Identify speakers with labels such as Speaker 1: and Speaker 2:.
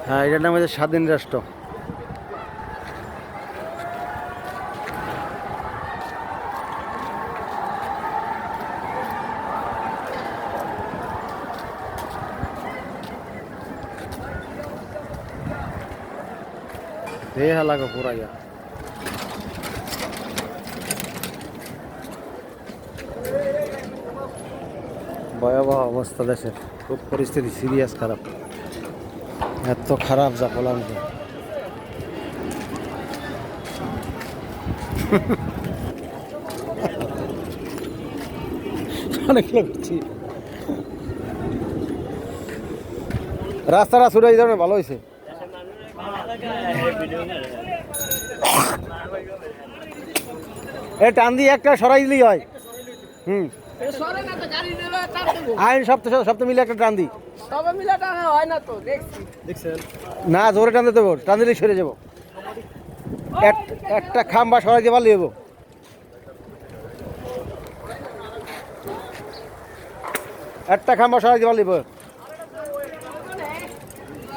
Speaker 1: হ্যাঁ, এটার নাম হচ্ছে স্বাধীন রাষ্ট্র। দেহা লাগো পুরাইয়া। ভয়াবহ অবস্থা দেশের, খুব পরিস্থিতি সিরিয়াস খারাপ, এত খারাপ যা বললাম যে। অনেক লোক রাস্তাটা ছুটে এই ধরনের ভালো হয়েছে। এ টান দিয়ে একটা সরাই দিলেই হয়। আইন সপ্তাহ মিলে একটা টান দিই না, জোরে টানতে দেবো, টান দিলে সরে যাবো। একটা খাম্বা সরাই দিয়ে পারলে যাবো। একটা খাম্বা সরাই দিয়ে পারলে